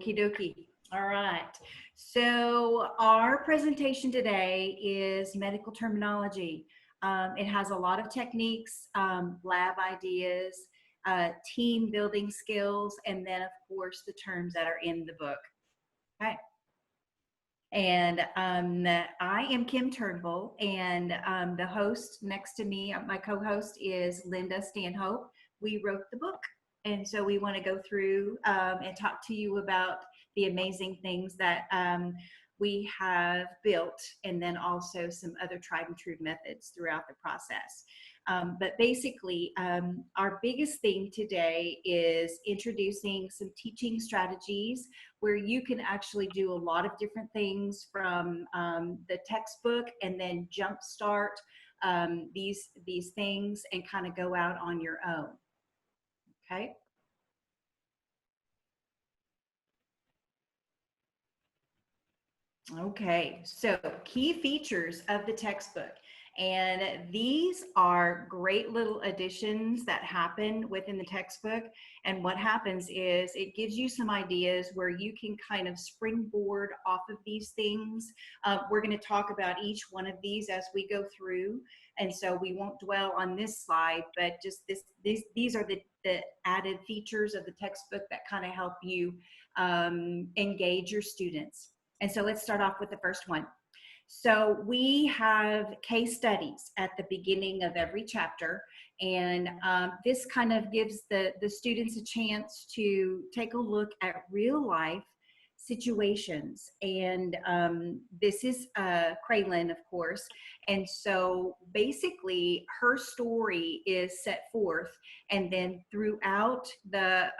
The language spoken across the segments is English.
Okie dokie. All right. So our presentation today is medical terminology. It has a lot of techniques, lab ideas, team building skills, and then of course the terms that are in the book. Okay. And I am Kim Turnbull, and the host next to me, my co-host is Linda Stanhope. We wrote the book, and so we want to go through and talk to you about the amazing things that we have built, and then also some other tried and true methods throughout the process. But basically, our biggest thing today is introducing some teaching strategies where you can actually do a lot of different things from the textbook and then jumpstart these things and kind of go out on your own. Okay. Okay, so key features of the textbook. And these are great little additions that happen within the textbook. And what happens is it gives you some ideas where you can kind of springboard off of these things. We're going to talk about each one of these as we go through. And so we won't dwell on this slide, but just these are the added features of the textbook that kind of help you engage your students. And so let's start off with the first one. So we have case studies at the beginning of every chapter, and this kind of gives the students a chance to take a look at real life situations. And this is Kraylin, of course. And so basically her story is set forth, and then throughout the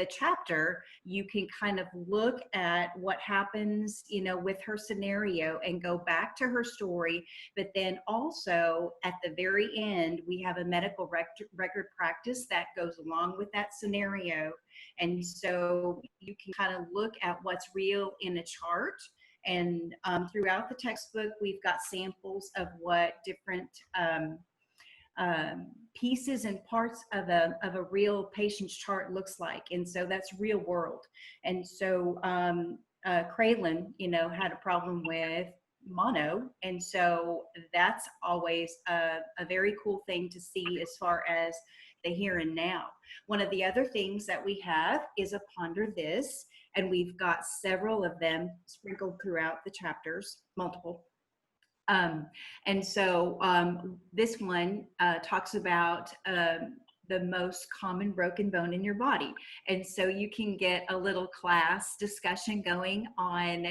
chapter, you can kind of look at what happens, you know, with her scenario and go back to her story. But then also at the very end, we have a medical record practice that goes along with that scenario. And so you can kind of look at what's real in a chart. And throughout the textbook, we've got samples of what different pieces and parts of a real patient's chart looks like. And so that's real world. And so Kraylin, you know, had a problem with mono. And so that's always a very cool thing to see as far as the here and now. One of the other things that we have is a ponder this, and we've got several of them sprinkled throughout the chapters, multiple. And so this one talks about the most common broken bone in your body. And so you can get a little class discussion going on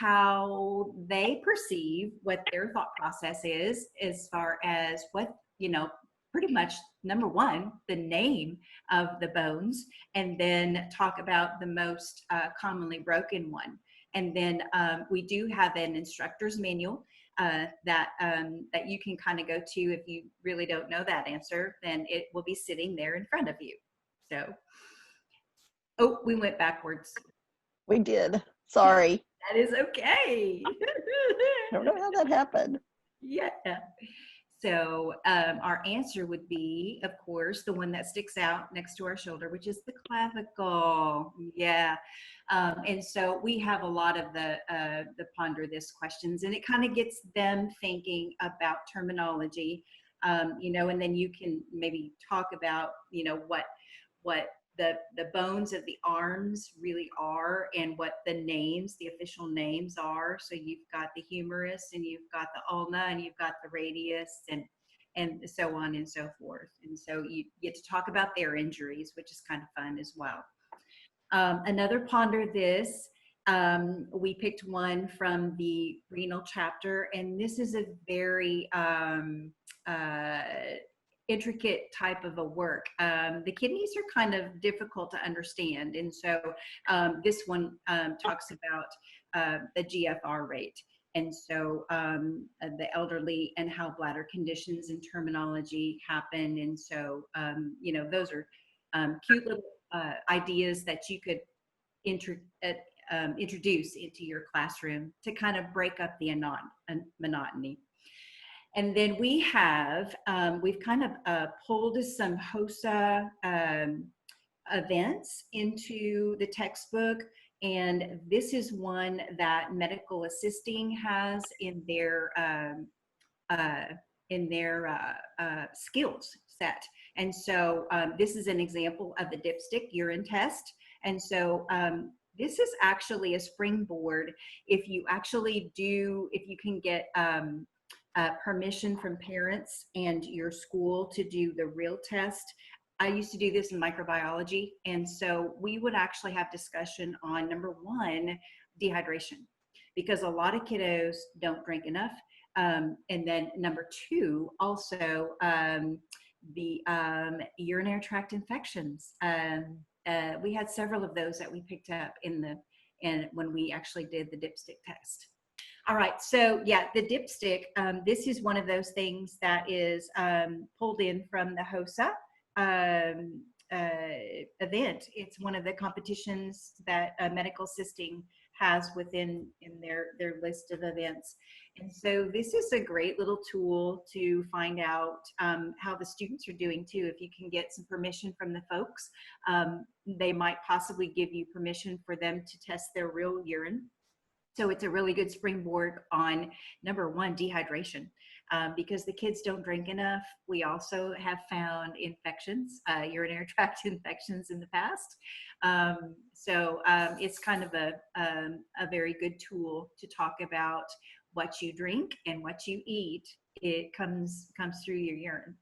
how they perceive what their thought process is as far as what, you know, pretty much number one, the name of the bones, and then talk about the most commonly broken one. And then we do have an instructor's manual that you can kind of go to if you really don't know that answer, then it will be sitting there in front of you. So, oh, we went backwards. We did. Sorry. That is okay. I don't know how that happened. Yeah. So our answer would be, of course, the one that sticks out next to our shoulder, which is the clavicle. Yeah. And so we have a lot of the ponder this questions, and it kind of gets them thinking about terminology, you know, and then you can maybe talk about, you know, what the bones of the arms really are and what the names, the official names are. So you've got the humerus, and you've got the ulna, and you've got the radius, and so on and so forth. And so you get to talk about their injuries, which is kind of fun as well. Another ponder this, we picked one from the renal chapter, and this is a very intricate type of a work. The kidneys are kind of difficult to understand, and so this one talks about the GFR rate, and so the elderly and how bladder conditions and terminology happen. And so you know, those are cute little ideas that you could introduce into your classroom to kind of break up the monotony. And then we have, we've kind of pulled some HOSA events into the textbook. And this is one that medical assisting has uh, in their skills set. And so this is an example of the dipstick urine test. And so this is actually a springboard. If you actually do, if you can get permission from parents and your school to do the real test. I used to do this in microbiology. And so we would actually have discussion on number one, dehydration, because a lot of kiddos don't drink enough. And then number two, also the urinary tract infections. We had several of those that we picked up when we actually did the dipstick test. All right, so yeah, the dipstick, this is one of those things that is pulled in from the HOSA event. It's one of the competitions that medical assisting has within in their list of events. And so this is a great little tool to find out how the students are doing too. If you can get some permission from the folks, they might possibly give you permission for them to test their real urine. So it's a really good springboard on number one, dehydration, because the kids don't drink enough. We also have found infections, urinary tract infections in the past. So it's kind of a very good tool to talk about what you drink and what you eat. It comes through your urine.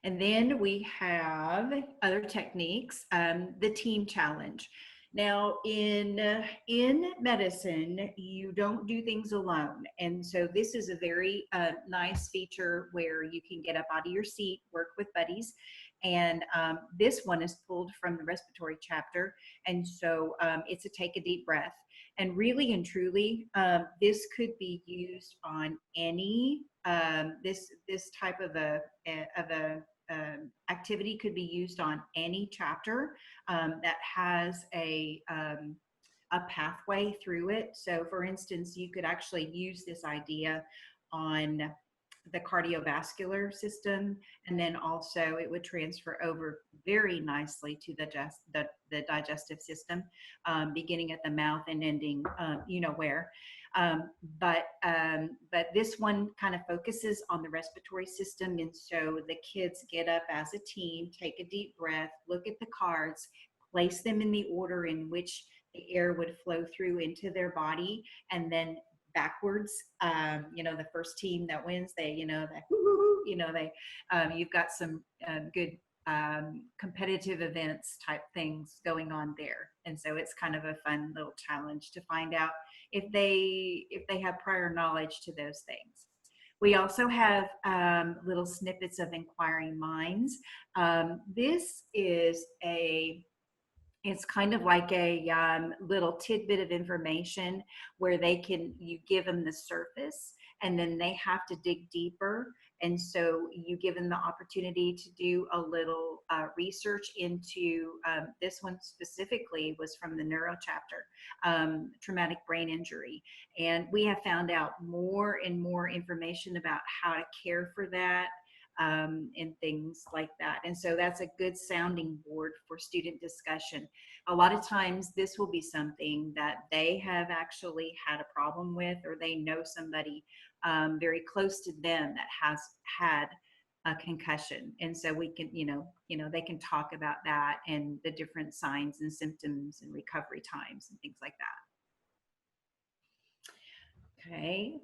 And then we have other techniques, the team challenge. Now, in medicine, you don't do things alone. And so this is a very nice feature where you can get up out of your seat, work with buddies. And this one is pulled from the respiratory chapter. And so it's a take a deep breath. And really and truly, this could be used on any, this type of a activity could be used on any chapter that has a pathway through it. So for instance, you could actually use this idea on the cardiovascular system, and then also it would transfer over very nicely to the digestive system, beginning at the mouth and ending you know where. But this one kind of focuses on the respiratory system. And so the kids get up as a team, take a deep breath, look at the cards, place them in the order in which the air would flow through into their body, and then backwards. The first team that wins, you've got some good competitive events type things going on there. And so it's kind of a fun little challenge to find out if they have prior knowledge to those things. We also have little snippets of inquiring minds. This is it's kind of like a little tidbit of information where you give them the surface and then they have to dig deeper. And so you give them the opportunity to do a little research into this one specifically was from the neuro chapter, traumatic brain injury. And we have found out more and more information about how to care for that, and things like that. And so that's a good sounding board for student discussion. A lot of times this will be something that they have actually had a problem with, or they know somebody very close to them that has had a concussion. And so we can, they can talk about that and the different signs and symptoms and recovery times and things like that. Okay.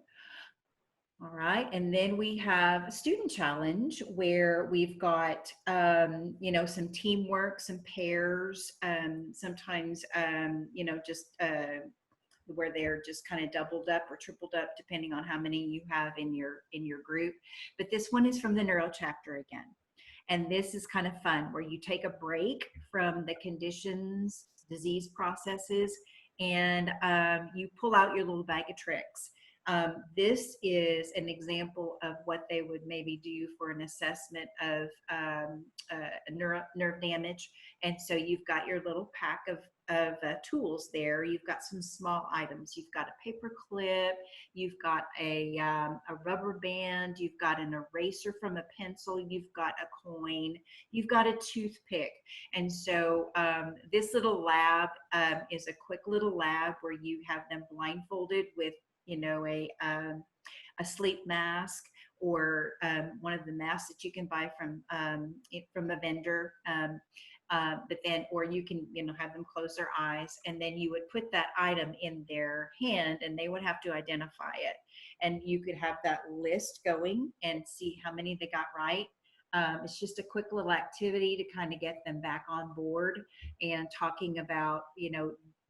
All right, and then we have a student challenge where we've got, some teamwork, some pairs, sometimes, just where they're just kind of doubled up or tripled up, depending on how many you have in your group. But this one is from the neuro chapter again. And this is kind of fun, where you take a break from the conditions, disease processes, and you pull out your little bag of tricks. This is an example of what they would maybe do for an assessment of nerve damage. And so you've got your little pack of tools there. You've got some small items. You've got a paper clip. You've got a rubber band. You've got an eraser from a pencil. You've got a coin. You've got a toothpick. And so this little lab is a quick little lab where you have them blindfolded with, a sleep mask, or one of the masks that you can buy from a vendor. But then, or you can, have them close their eyes, and then you would put that item in their hand, and they would have to identify it. And you could have that list going and see how many they got right. It's just a quick little activity to kind of get them back on board and talking about,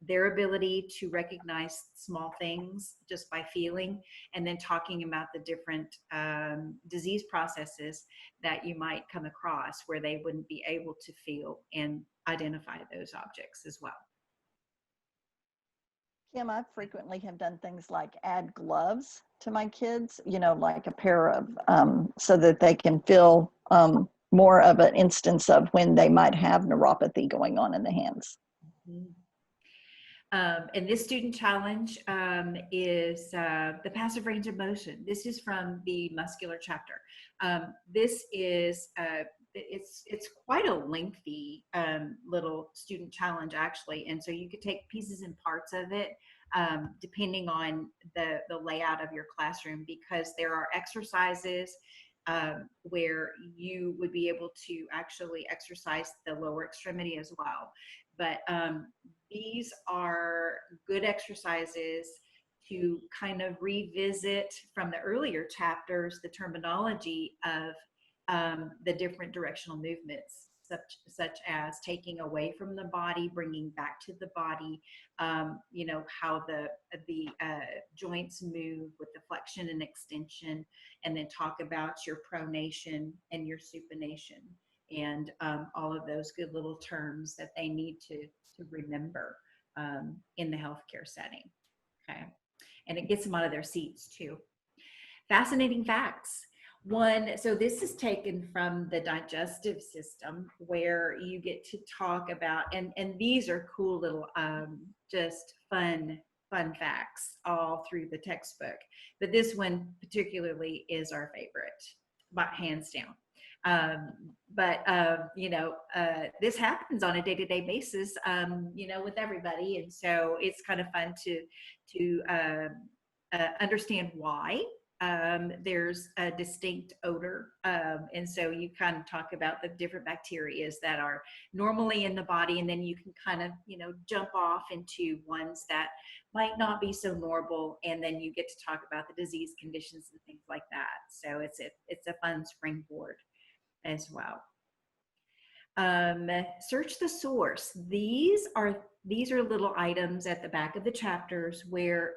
their ability to recognize small things just by feeling, and then talking about the different disease processes that you might come across where they wouldn't be able to feel and identify those objects as well. Kim, I frequently have done things like add gloves to my kids, like a pair of, so that they can feel more of an instance of when they might have neuropathy going on in the hands. Mm-hmm. And this student challenge is the passive range of motion. This is from the muscular chapter. This is it's quite a lengthy little student challenge, actually, and so you could take pieces and parts of it depending on the layout of your classroom, because there are exercises where you would be able to actually exercise the lower extremity as well. But these are good exercises to kind of revisit from the earlier chapters the terminology of the different directional movements, such as taking away from the body, bringing back to the body, how the joints move with the flexion and extension, and then talk about your pronation and your supination, and all of those good little terms that they need to remember in the healthcare setting. Okay. And it gets them out of their seats too. Fascinating facts. So this is taken from the digestive system, where you get to talk about, and these are cool little, just fun facts all through the textbook. But this one particularly is our favorite, by hands down. This happens on a day-to-day basis, with everybody. And so it's kind of fun to understand why there's a distinct odor. And so you kind of talk about the different bacteria that are normally in the body, and then you can kind of, jump off into ones that might not be so normal. And then you get to talk about the disease conditions and things like that. So it's a fun springboard as well. Search the source. These are little items at the back of the chapters where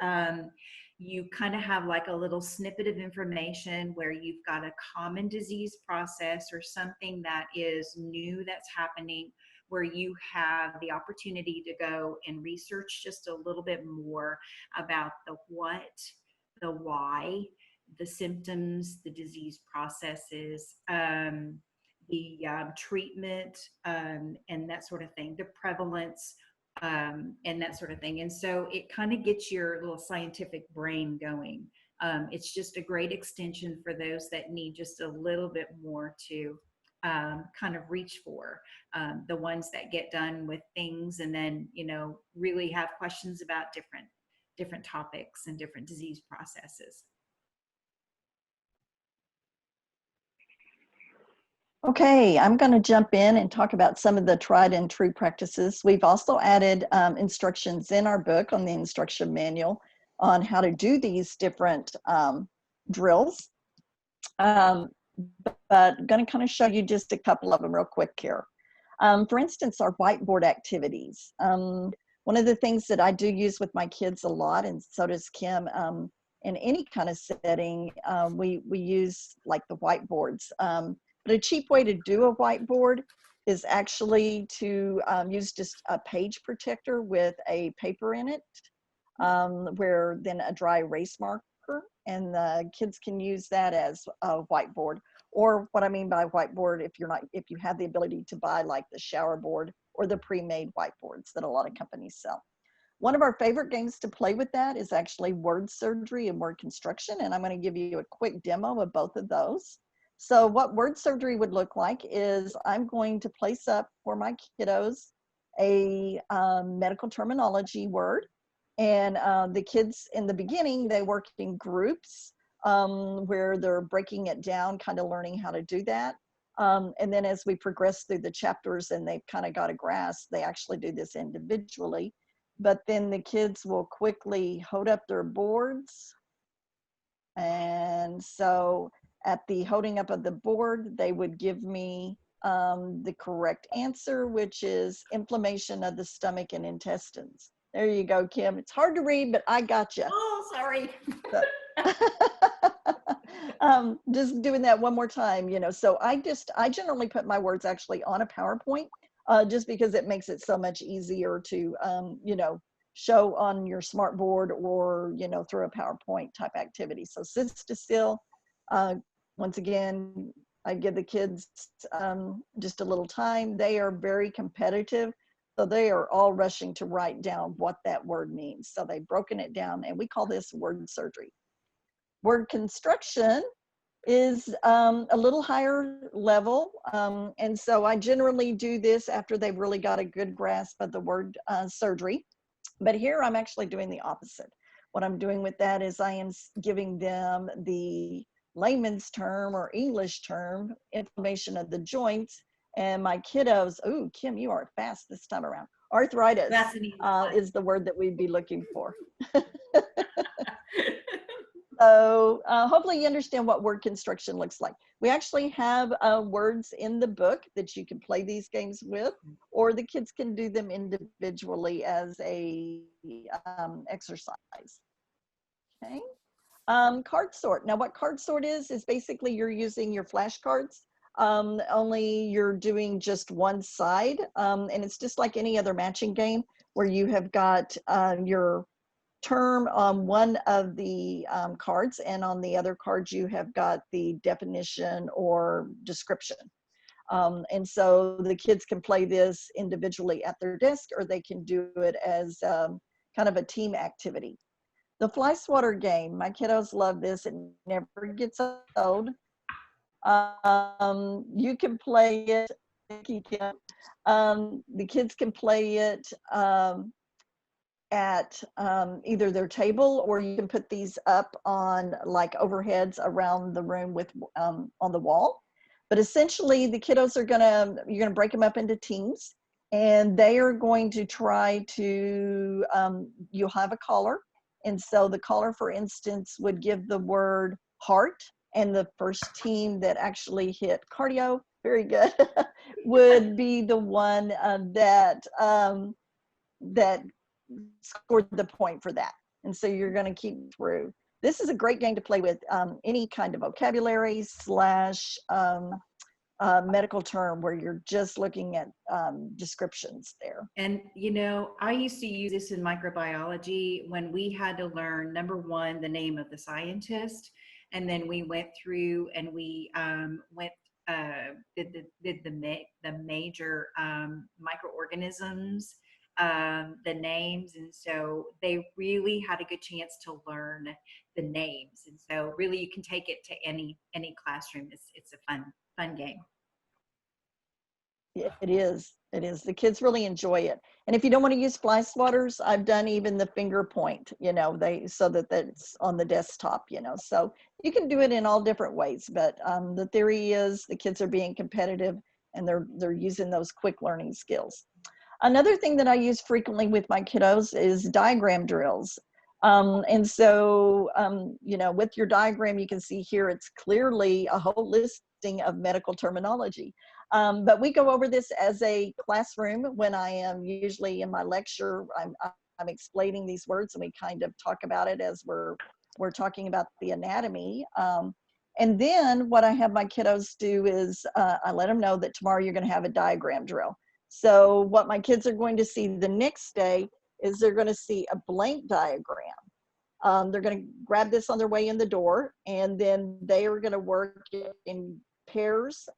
you kind of have like a little snippet of information where you've got a common disease process or something that is new that's happening, where you have the opportunity to go and research just a little bit more about the what, the why, the symptoms, the disease processes, the treatment, and that sort of thing, the prevalence, and that sort of thing. And so it kind of gets your little scientific brain going. It's just a great extension for those that need just a little bit more to kind of reach for, the ones that get done with things and then, really have questions about different topics and different disease processes. Okay, I'm going to jump in and talk about some of the tried and true practices. We've also added instructions in our book on the instruction manual on how to do these different drills. But I'm going to kind of show you just a couple of them real quick here. For instance, our whiteboard activities. One of the things that I do use with my kids a lot, and so does Kim, in any kind of setting, we use like the whiteboards. But a cheap way to do a whiteboard is actually to use just a page protector with a paper in it, where then a dry erase marker, and the kids can use that as a whiteboard. Or what I mean by whiteboard, if you have the ability to buy like the shower board or the pre-made whiteboards that a lot of companies sell. One of our favorite games to play with that is actually word surgery and word construction, and I'm going to give you a quick demo of both of those. So what word surgery would look like is I'm going to place up for my kiddos a medical terminology word, and the kids in the beginning, they work in groups where they're breaking it down, kind of learning how to do that. And then as we progress through the chapters and they've kind of got a grasp, they actually do this individually. But then the kids will quickly hold up their boards. And so at the holding up of the board, they would give me the correct answer, which is inflammation of the stomach and intestines. There you go, Kim. It's hard to read, but I got you. Oh, sorry. Just doing that one more time, you know. So I generally put my words actually on a PowerPoint, just because it makes it so much easier to, you know, show on your smart board or, you know, through a PowerPoint type activity. So sit still. Once again, I give the kids just a little time. They are very competitive. So they are all rushing to write down what that word means. So they've broken it down, and we call this word surgery. Word construction is a little higher level. And so I generally do this after they've really got a good grasp of the word surgery. But here I'm actually doing the opposite. What I'm doing with that is I am giving them the layman's term or English term, inflammation of the joints. And my kiddos, oh, Kim, you are fast this time around. Arthritis That's an easy one. is the word that we'd be looking for. So hopefully you understand what word construction looks like. We actually have words in the book that you can play these games with, or the kids can do them individually as a exercise. Okay. Card sort. Now what card sort is basically you're using your flashcards, only you're doing just one side. And it's just like any other matching game where you have got your term on one of the cards, and on the other cards you have got the definition or description. And so the kids can play this individually at their desk, or they can do it as kind of a team activity. The fly swatter game, my kiddos love this. It never gets old. You can play it, the kids can play it at either their table, or you can put these up on like overheads around the room with on the wall. But essentially the kiddos are you're gonna break them up into teams, and they are going to try to, you'll have a caller. And so the caller, for instance, would give the word heart, and the first team that actually hit cardio, very good, would be the one that scored the point for that. And so you're going to keep through. This is a great game to play with any kind of vocabulary / medical term where you're just looking at descriptions there. And, you know, I used to use this in microbiology when we had to learn, number one, the name of the scientist. And then we went through and we did the major microorganisms, the names. And so they really had a good chance to learn the names. And so really you can take it to any classroom. It's a fun game. It is. The kids really enjoy it. And if you don't want to use fly swatters, I've done even the finger point, you know, so that that's on the desktop, you know. So you can do it in all different ways. But the theory is the kids are being competitive, and they're using those quick learning skills. Another thing that I use frequently with my kiddos is diagram drills. And so, you know, with your diagram, you can see here, it's clearly a whole listing of medical terminology. But we go over this as a classroom when I am usually in my lecture. I'm explaining these words, and we kind of talk about it as we're talking about the anatomy. And then what I have my kiddos do is I let them know that tomorrow you're going to have a diagram drill. So what my kids are going to see the next day is they're going to see a blank diagram. They're going to grab this on their way in the door, and then they are going to work in pairs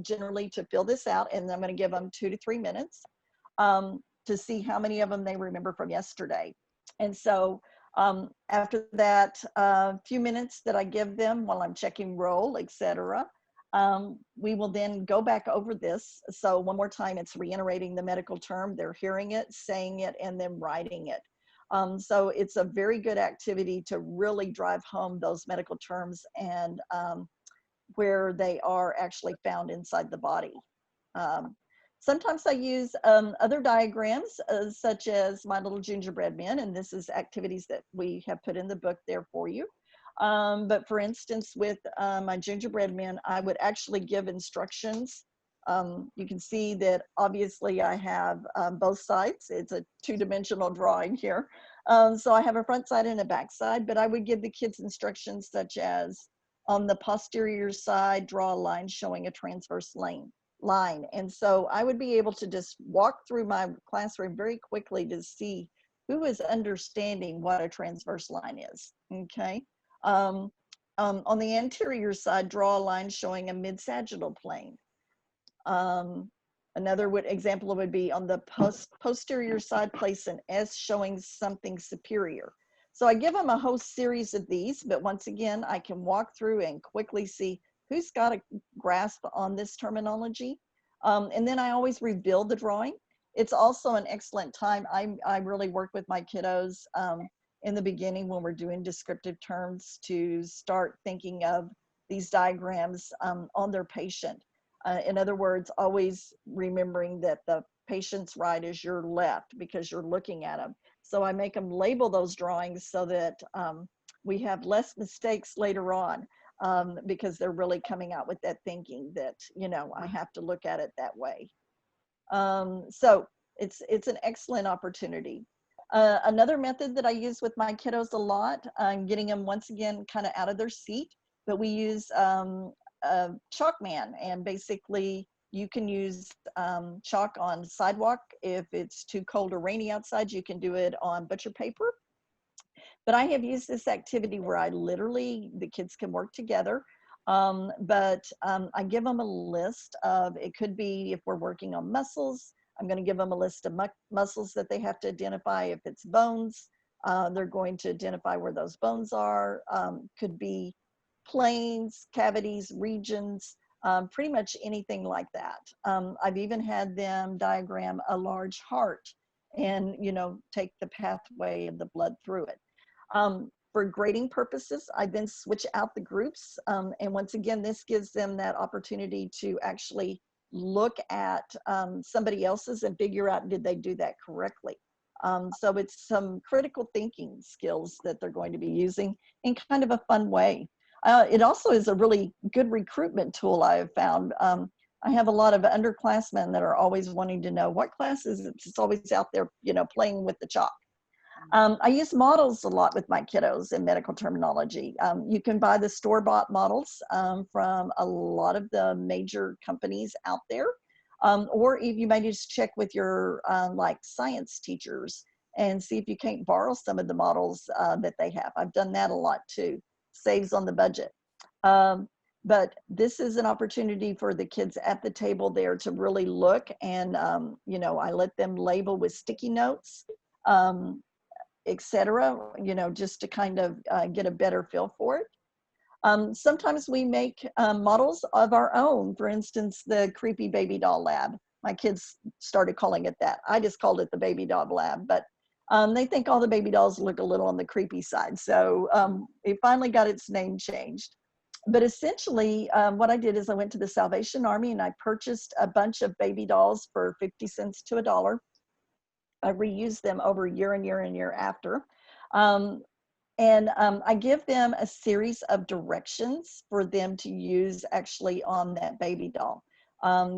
generally to fill this out, and I'm going to give them 2 to 3 minutes. to see how many of them they remember from yesterday. And so after that few minutes that I give them while I'm checking roll, etc., we will then go back over this. So one more time, it's reiterating the medical term. They're hearing it, saying it, and then writing it. So it's a very good activity to really drive home those medical terms and where they are actually found inside the body. Sometimes I use other diagrams, such as my little gingerbread men, and this is activities that we have put in the book there for you. But for instance, with my gingerbread men, I would actually give instructions. You can see that obviously I have both sides. It's a two-dimensional drawing here. So I have a front side and a back side, but I would give the kids instructions such as on the posterior side, draw a line showing a transverse line. And so I would be able to just walk through my classroom very quickly to see who is understanding what a transverse line is, okay? On the anterior side, draw a line showing a mid-sagittal plane. Another example would be on the posterior side, place an S showing something superior. So I give them a whole series of these, but once again, I can walk through and quickly see who's got a grasp on this terminology. And then I always rebuild the drawing. It's also an excellent time. I really work with my kiddos in the beginning when we're doing descriptive terms to start thinking of these diagrams on their patient. In other words, always remembering that the patient's right is your left because you're looking at them. So I make them label those drawings so that we have less mistakes later on because they're really coming out with that thinking that, you know, I have to look at it that way. So it's an excellent opportunity. Another method that I use with my kiddos a lot, I'm getting them once again kind of out of their seat, but we use Chalkman, and basically you can use chalk on sidewalk. If it's too cold or rainy outside, you can do it on butcher paper. But I have used this activity where I literally, the kids can work together. I give them a list of, it could be if we're working on muscles, I'm going to give them a list of muscles that they have to identify. If it's bones, they're going to identify where those bones are. Could be planes, cavities, regions, pretty much anything like that. I've even had them diagram a large heart and, you know, take the pathway of the blood through it. For grading purposes, I then switch out the groups. And once again, this gives them that opportunity to actually look at somebody else's and figure out, did they do that correctly? So it's some critical thinking skills that they're going to be using in kind of a fun way. It also is a really good recruitment tool I have found. I have a lot of underclassmen that are always wanting to know what class is it. It's always out there, you know, playing with the chalk. I use models a lot with my kiddos in medical terminology. You can buy the store-bought models from a lot of the major companies out there. Or if you may just check with your like science teachers and see if you can't borrow some of the models that they have. I've done that a lot too. Saves on the budget. But this is an opportunity for the kids at the table there to really look, and you know, I let them label with sticky notes, etc., you know, just to kind of get a better feel for it. Sometimes we make models of our own. For instance, the creepy baby doll lab. My kids started calling it that. I just called it the baby doll lab, but they think all the baby dolls look a little on the creepy side. So it finally got its name changed. But essentially, what I did is I went to the Salvation Army and I purchased a bunch of baby dolls for 50 cents to $1. I reuse them over year and year and year after. I give them a series of directions for them to use actually on that baby doll,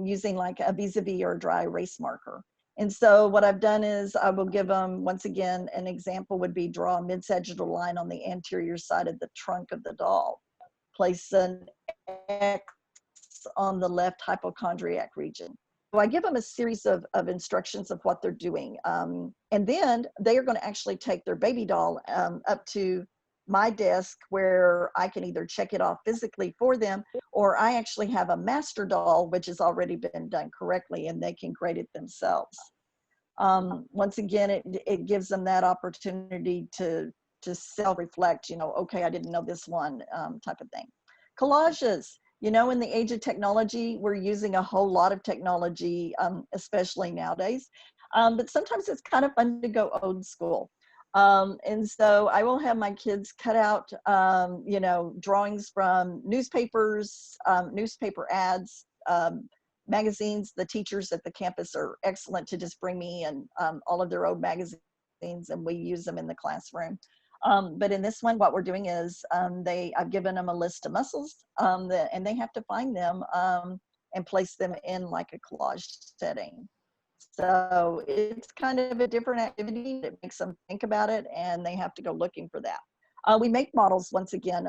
using like a vis-a-vis or a dry erase marker. And so what I've done is I will give them, once again, an example would be draw a mid-sagittal line on the anterior side of the trunk of the doll. Place an X on the left hypochondriac region. So I give them a series of instructions of what they're doing. And then they are going to actually take their baby doll up to my desk where I can either check it off physically for them, or I actually have a master doll, which has already been done correctly, and they can grade it themselves. Once again, it gives them that opportunity to self-reflect, okay, I didn't know this one, type of thing. Collages, in the age of technology, we're using a whole lot of technology, especially nowadays. But sometimes it's kind of fun to go old school. And so I will have my kids cut out, drawings from newspapers, newspaper ads, magazines. The teachers at the campus are excellent to just bring me and all of their old magazines, and we use them in the classroom. But in this one, what we're doing is I've given them a list of muscles, and they have to find them and place them in like a collage setting. So it's kind of a different activity that makes them think about it, and they have to go looking for that. We make models once again,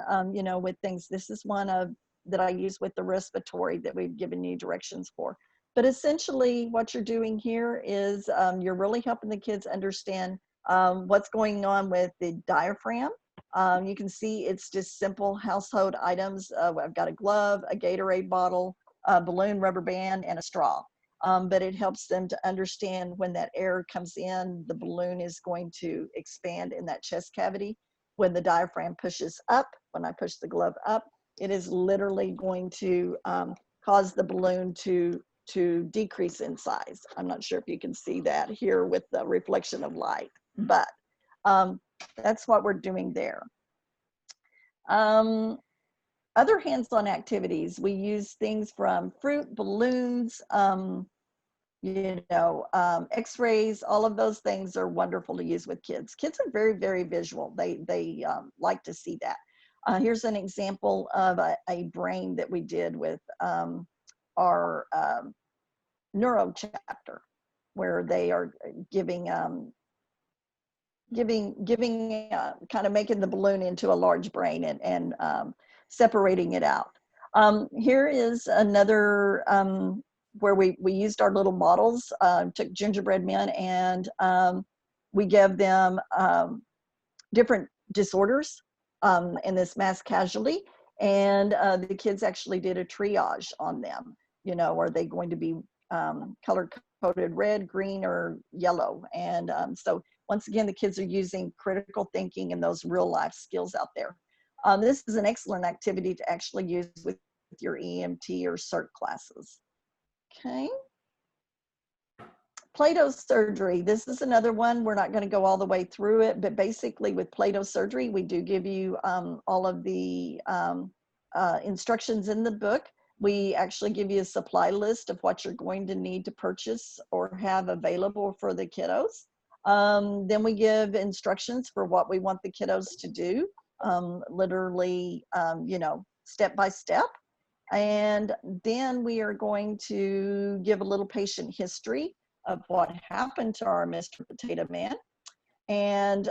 with things. This is one that I use with the respiratory that we've given you directions for. But essentially what you're doing here is you're really helping the kids understand what's going on with the diaphragm. You can see it's just simple household items. I've got a glove, a Gatorade bottle, a balloon, rubber band, and a straw. But it helps them to understand when that air comes in, the balloon is going to expand in that chest cavity. When the diaphragm pushes up, when I push the glove up, it is literally going to cause the balloon to decrease in size. I'm not sure if you can see that here with the reflection of light, but that's what we're doing there. Other hands-on activities, we use things from fruit, balloons, x-rays. All of those things are wonderful to use with kids. Kids are very, very visual. They like to see that. Here's an example of a brain that we did with our neuro chapter, where they are giving kind of making the balloon into a large brain and separating it out. Here is another where we used our little models, took gingerbread men, and we gave them different disorders in this mass casualty, and the kids actually did a triage on them. Are they going to be color coded red, green, or yellow? And so once again, the kids are using critical thinking and those real life skills out there. This is an excellent activity to actually use with your EMT or CERT classes. Okay. Play-Doh surgery. This is another one. We're not going to go all the way through it, but basically with Play-Doh surgery, we do give you all of the instructions in the book. We actually give you a supply list of what you're going to need to purchase or have available for the kiddos. Then we give instructions for what we want the kiddos to do, literally, step by step. And then we are going to give a little patient history of what happened to our Mr. Potato Man. And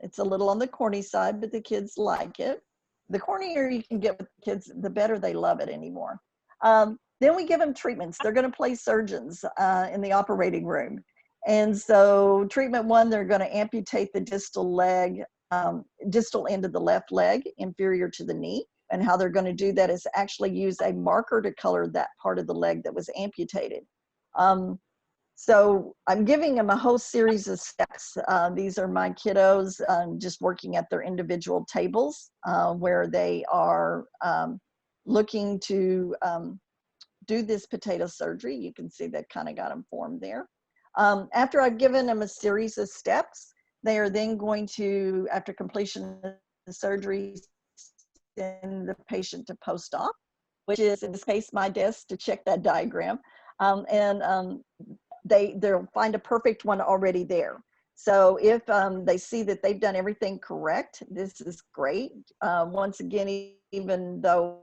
it's a little on the corny side, but the kids like it. The cornier you can get with the kids, the better they love it anymore. Then we give them treatments. They're going to play surgeons in the operating room. And so treatment one, they're going to amputate the distal leg, distal end of the left leg, inferior to the knee. And how they're going to do that is actually use a marker to color that part of the leg that was amputated. So I'm giving them a whole series of steps. These are my kiddos just working at their individual tables where they are looking to do this potato surgery. You can see that kind of got them formed there. After I've given them a series of steps, they are then going to, after completion of the surgery, send the patient to post-op, which is in this case my desk to check that diagram. They'll find a perfect one already there. So if they see that they've done everything correct, this is great. Once again, even though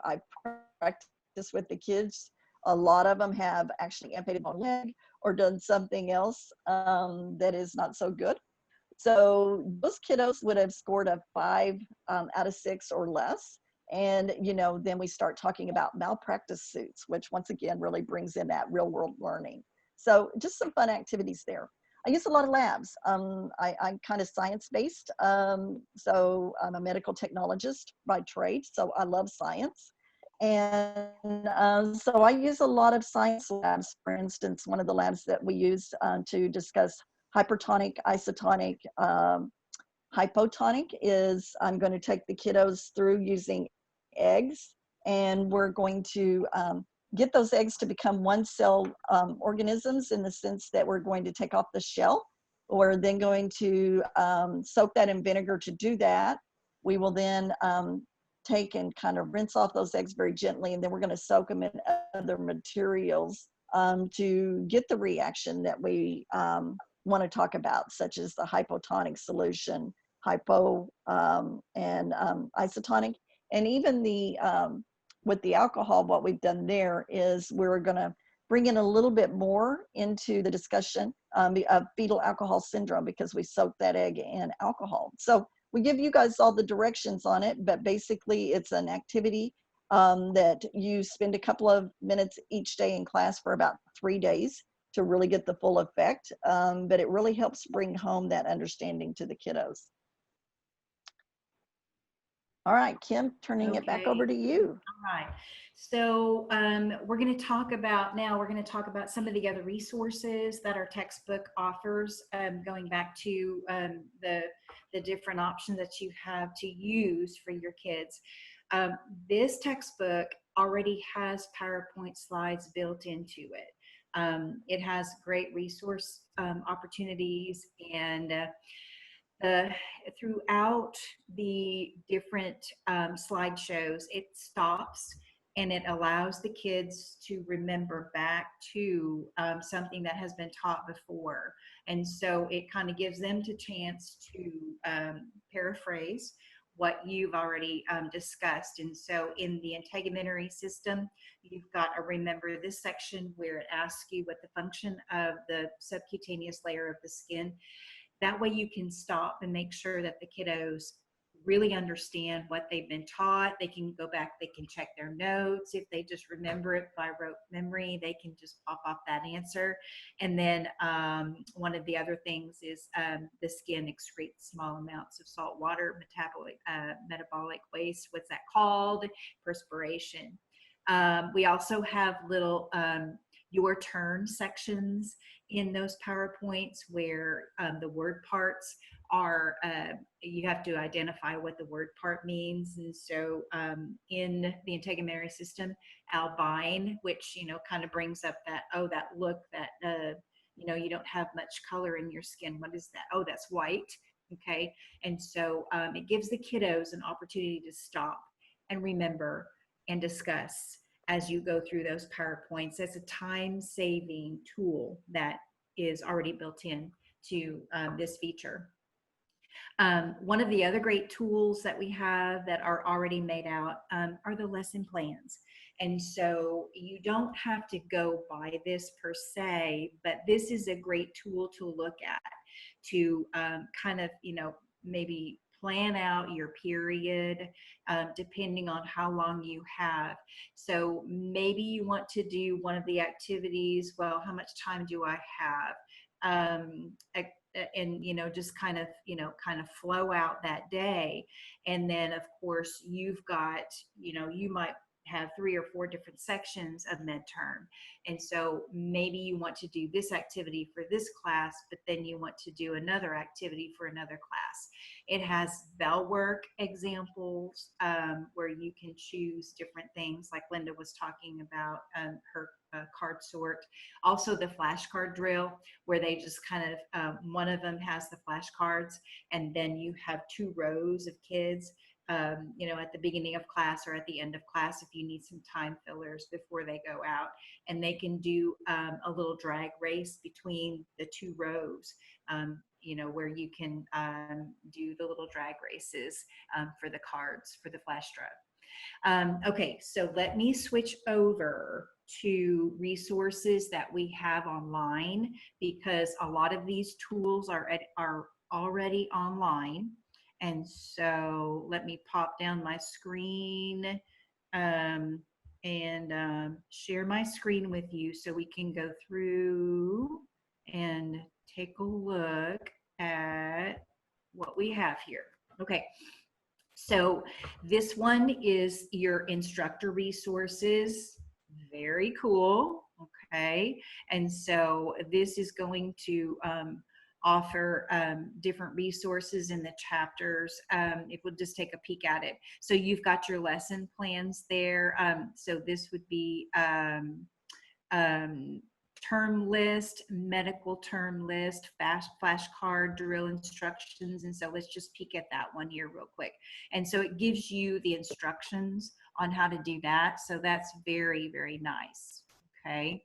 I practice with the kids, a lot of them have actually amputated one leg or done something else that is not so good. So those kiddos would have scored a 5 out of 6 or less. And, then we start talking about malpractice suits, which once again really brings in that real world learning. So just some fun activities there. I use a lot of labs. I'm kind of science-based. So I'm a medical technologist by trade. So I love science. And so I use a lot of science labs. For instance, one of the labs that we use to discuss hypertonic, isotonic, hypotonic is I'm going to take the kiddos through using eggs, and we're going to get those eggs to become one cell organisms, in the sense that we're going to take off the shell. We're then going to soak that in vinegar to do that. We will then take and kind of rinse off those eggs very gently, and then we're going to soak them in other materials to get the reaction that we want to talk about, such as the hypotonic solution, hypo and isotonic. And even the with the alcohol, what we've done there is we're going to bring in a little bit more into the discussion of fetal alcohol syndrome, because we soaked that egg in alcohol. So we give you guys all the directions on it, but basically it's an activity that you spend a couple of minutes each day in class for about 3 days to really get the full effect. But it really helps bring home that understanding to the kiddos. All right, Kim, turning it back over Okay. to you. All right. So we're going to talk about some of the other resources that our textbook offers, going back to the different options that you have to use for your kids. This textbook already has PowerPoint slides built into it. It has great resource opportunities, and throughout the different slideshows, it stops and it allows the kids to remember back to something that has been taught before. And so it kind of gives them the chance to paraphrase what you've already discussed. And so in the integumentary system, you've got a remember this section where it asks you what the function of the subcutaneous layer of the skin. That way you can stop and make sure that the kiddos really understand what they've been taught. They can go back, they can check their notes. If they just remember it by rote memory, they can just pop off that answer. And then one of the other things is the skin excretes small amounts of salt water, metabolic waste. What's that called? Perspiration. We also have little your turn sections in those PowerPoints where the word parts are, you have to identify what the word part means. And so in the integumentary system, albine, which, kind of brings up that, oh, that look that, you don't have much color in your skin. What is that? Oh, that's white. Okay. And so it gives the kiddos an opportunity to stop and remember and discuss as you go through those PowerPoints. As a time-saving tool that is already built in to this feature. One of the other great tools that we have that are already made out are the lesson plans. And so you don't have to go by this per se, but this is a great tool to look at to kind of, maybe plan out your period depending on how long you have. So maybe you want to do one of the activities. Well, how much time do I have? And just kind of flow out that day. And then of course you've got, you might have 3 or 4 different sections of midterm. And so maybe you want to do this activity for this class, but then you want to do another activity for another class. It has bell work examples where you can choose different things, like Linda was talking about her card sort. Also the flashcard drill, where they just kind of, one of them has the flashcards, and then you have 2 rows of kids at the beginning of class or at the end of class if you need some time fillers before they go out. And they can do a little drag race between the 2 rows, where you can do the little drag races for the cards for the flash drive. Okay, so let me switch over to resources that we have online, because a lot of these tools are already online. And so let me pop down my screen and share my screen with you so we can go through and take a look at what we have here. Okay, So this one is your instructor resources. Very cool. Okay. And so this is going to offer different resources in the chapters. If we'll just take a peek at it. So you've got your lesson plans there. So this would be um, term list, medical term list, flashcard, drill instructions. And so let's just peek at that one here real quick. And so it gives you the instructions on how to do that. So that's very, very nice. Okay.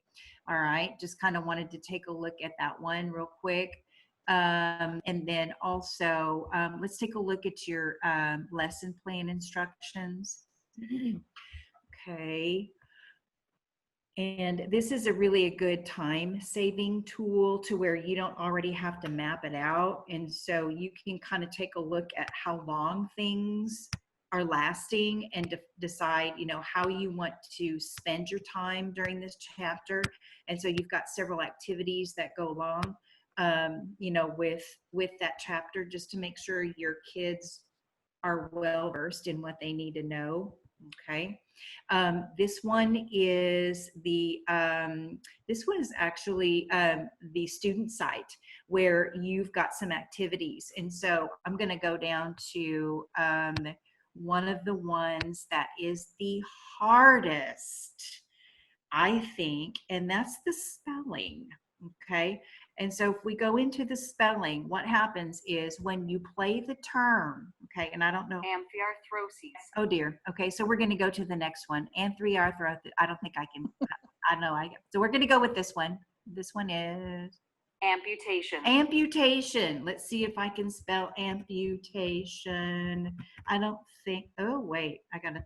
All right. Just kind of wanted to take a look at that one real quick. And then also, let's take a look at your lesson plan instructions. Okay. And this is a really a good time saving tool to where you don't already have to map it out. And so you can kind of take a look at how long things are lasting and decide, you know, how you want to spend your time during this chapter. And so you've got several activities that go along, you know, with that chapter, just to make sure your kids are well versed in what they need to know. Okay. This one is this one is actually the student site where you've got some activities. And so I'm going to go down to one of the ones that is the hardest, I think, and that's the spelling. Okay. And so if we go into the spelling, what happens is when you play the term, okay, and I don't know. Amphiarthrosis. Oh dear. Okay. So we're going to go to the next one. Amphiarthrosis. I don't think I can. I know. So we're going to go with this one. This one is Amputation. amputation. Let's see if I can spell amputation. I don't think. Oh wait. I gotta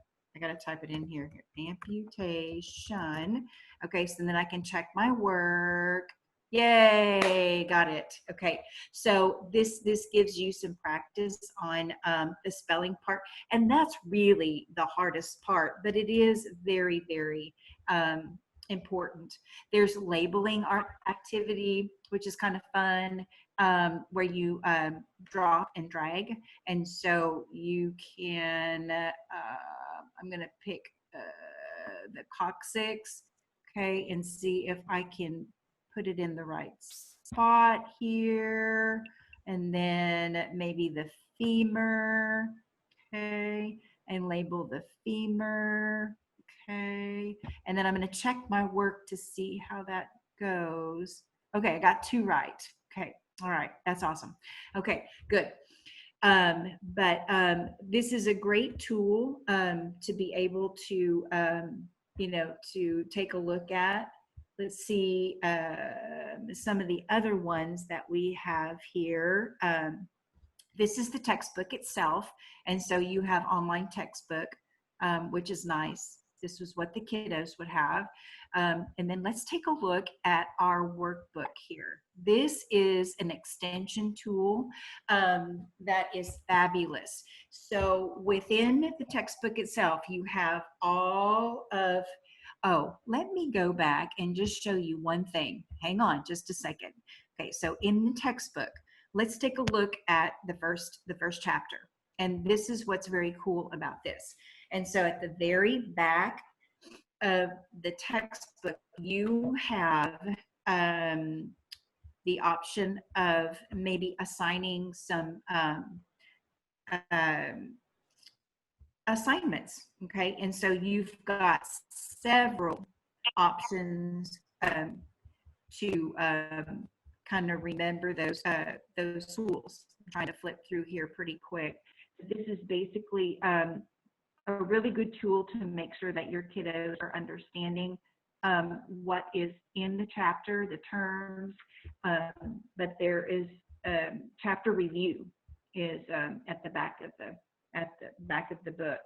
type it in here. Amputation. Okay. So then I can check my work. Yay, got it. Okay, so this gives you some practice on the spelling part, and that's really the hardest part, but it is very, very important. There's labeling art activity, which is kind of fun, where you draw and drag, and so you can, I'm gonna pick the coccyx, okay, and see if I can put it in the right spot here, and then maybe the femur, okay, and label the femur, okay, and then I'm going to check my work to see how that goes. Okay, I got 2 right. Okay, all right, that's awesome. Okay, good. But this is a great tool to be able to, you know, to take a look at. Let's see some of the other ones that we have here. This is the textbook itself. And so you have online textbook, which is nice. This was what the kiddos would have. And then let's take a look at our workbook here. This is an extension tool that is fabulous. So within the textbook itself, you have all of, oh, let me go back and just show you one thing. Hang on just a second. Okay, so in the textbook, let's take a look at the first chapter. And this is what's very cool about this. And so at the very back of the textbook, you have the option of maybe assigning some assignments, okay? And so you've got several options to kind of remember those tools. I'm trying to flip through here pretty quick. This is basically a really good tool to make sure that your kiddos are understanding what is in the chapter, the terms, but there is chapter review is at the back of the book,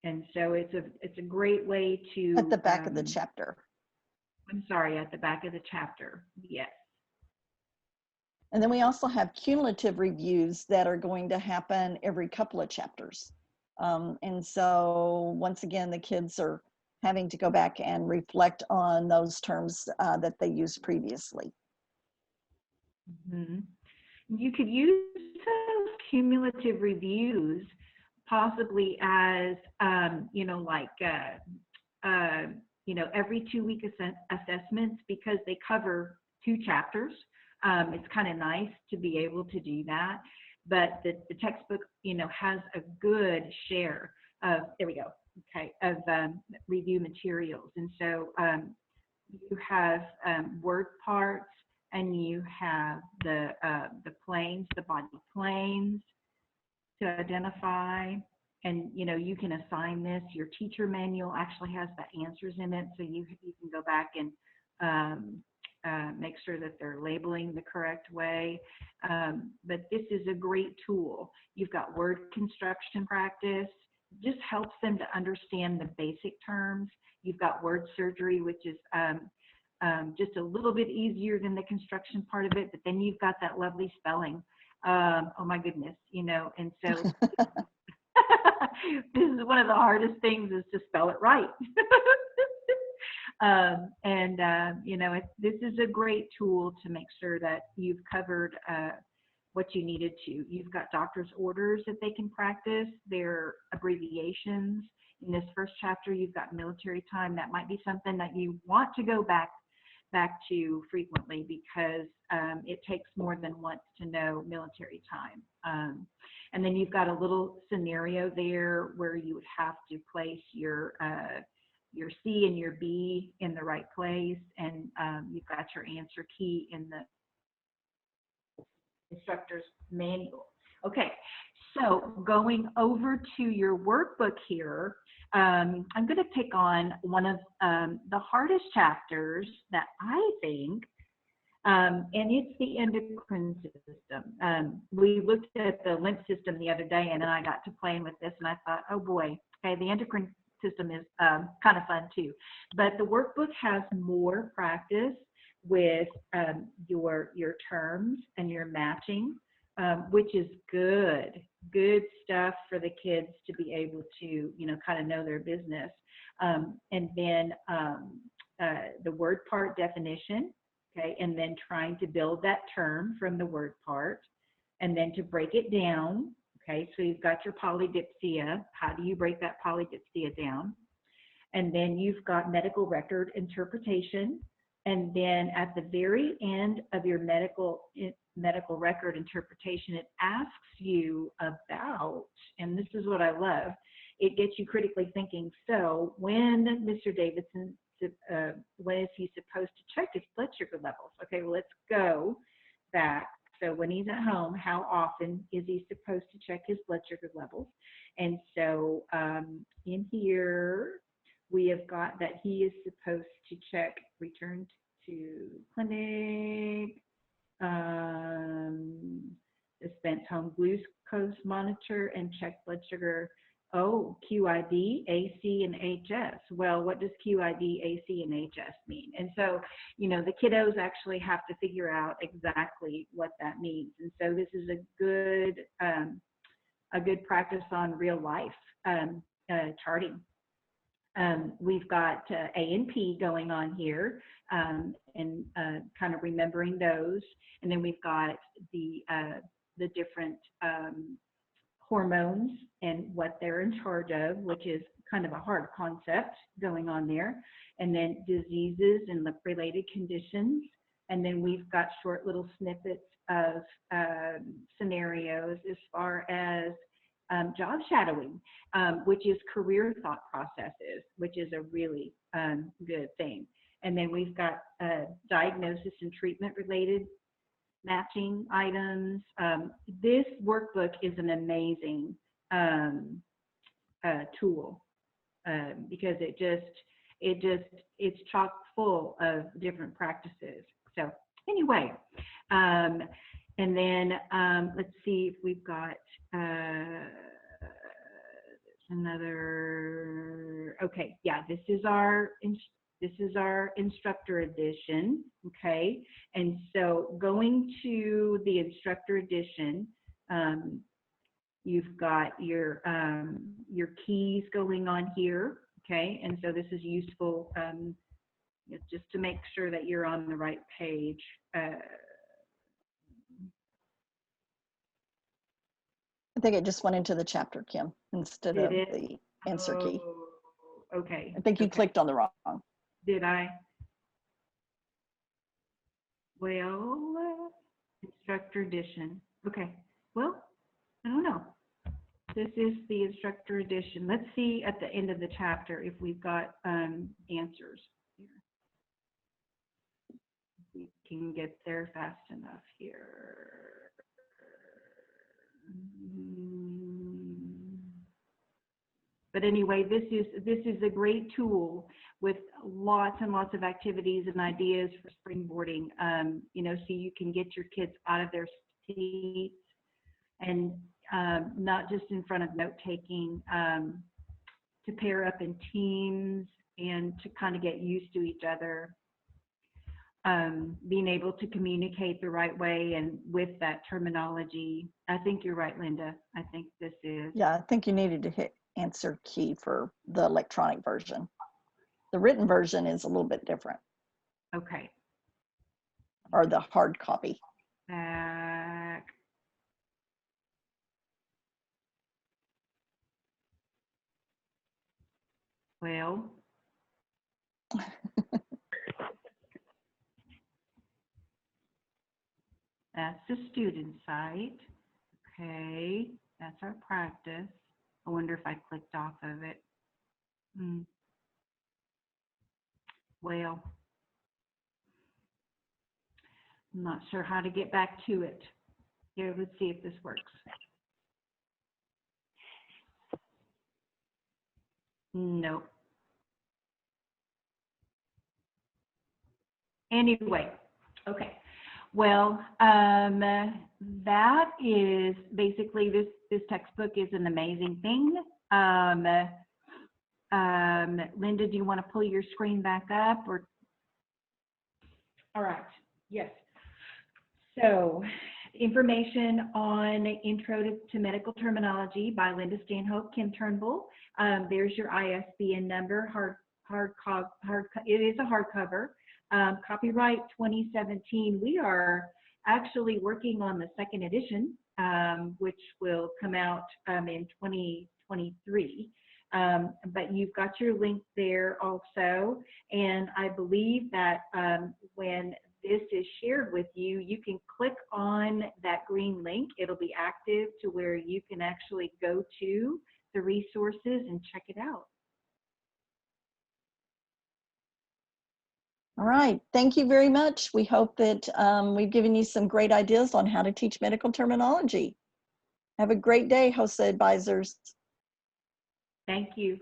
and so it's a great way to At the back of the chapter. I'm sorry, at the back of the chapter, yes. And then we also have cumulative reviews that are going to happen every couple of chapters. And so once again, the kids are having to go back and reflect on those terms that they used previously. Mm-hmm. You could use those cumulative reviews possibly as, like, every 2-week assessments, because they cover 2 chapters. It's kind of nice to be able to do that. But the textbook, has a good share of, there we go, okay, of review materials. And so you have word parts, and you have the planes, the body planes to identify. And you can assign this. Your teacher manual actually has the answers in it, so you can go back and make sure that they're labeling the correct way. But this is a great tool. You've got word construction practice. Just helps them to understand the basic terms. You've got word surgery, which is just a little bit easier than the construction part of it, but then you've got that lovely spelling. Oh my goodness, and so this is one of the hardest things, is to spell it right. This is a great tool to make sure that you've covered what you needed to. You've got doctor's orders that they can practice, their abbreviations. In this first chapter, you've got military time. That might be something that you want to go back to frequently, because it takes more than once to know military time. And then you've got a little scenario there where you would have to place your C and your B in the right place, and you've got your answer key in the instructor's manual. Okay, so going over to your workbook here, I'm going to pick on one of the hardest chapters that I think, and it's the endocrine system. We looked at the lymph system the other day, and then I got to playing with this, and I thought, oh boy, okay, the endocrine system is kind of fun too. But the workbook has more practice with your terms and your matching, which is good stuff for the kids to be able to, kind of know their business. And then the word part definition, okay, and then trying to build that term from the word part, and then to break it down. Okay, so you've got your polydipsia. How do you break that polydipsia down? And then you've got medical record interpretation. And then at the very end of your medical record interpretation, it asks you about, and this is what I love, it gets you critically thinking. So when Mr. Davidson, when is he supposed to check his blood sugar levels? Okay, well, let's go back. So when he's at home, how often is he supposed to check his blood sugar levels? And so in here, we have got that he is supposed to check, return to clinic, dispense home glucose monitor, and check blood sugar. Oh, QID, AC, and HS. Well, what does QID, AC, and HS mean? And so, the kiddos actually have to figure out exactly what that means. And so this is a good practice on real life charting. We've got A and P going on here, and kind of remembering those. And then we've got the different hormones and what they're in charge of, which is kind of a hard concept going on there. And then diseases and the related conditions. And then we've got short little snippets of scenarios as far as job shadowing, which is career thought processes, which is a really good thing. And then we've got diagnosis and treatment related matching items. This workbook is an amazing tool because it's chock full of different practices. So anyway, and then let's see if we've got another. Okay, yeah, this is our instructor edition. Okay, and so going to the instructor edition, you've got your keys going on here. Okay, and so this is useful just to make sure that you're on the right page. I think it just went into the chapter, Kim, instead Did of it? the answer key. Oh, okay. I think you Okay. clicked on the wrong. Did I? Well, instructor edition. Okay. Well, I don't know. This is the instructor edition. Let's see at the end of the chapter if we've got answers here. We can get there fast enough here. But anyway, this is a great tool with lots and lots of activities and ideas for springboarding. You know, so you can get your kids out of their seats and not just in front of note taking, to pair up in teams and to kind of get used to each other. Being able to communicate the right way and with that terminology. I think you're right, Linda. I think this is. Yeah, I think you needed to hit answer key for the electronic version. The written version is a little bit different, Okay. or the hard copy. Back. Well. That's the student site. Okay, that's our practice. I wonder if I clicked off of it. Well, I'm not sure how to get back to it. Here, let's see if this works. Nope. Anyway, okay. Well, that is basically this textbook is an amazing thing. Linda, do you want to pull your screen back up or? All right. Yes. So, information on Intro to Medical Terminology by Linda Stanhope, Kim Turnbull. There's your ISBN number. It is a hardcover. Copyright 2017. We are actually working on the second edition, which will come out in 2023. But you've got your link there also. And I believe that when this is shared with you, you can click on that green link. It'll be active to where you can actually go to the resources and check it out. All right, thank you very much. We hope that we've given you some great ideas on how to teach medical terminology. Have a great day, HOSA advisors. Thank you.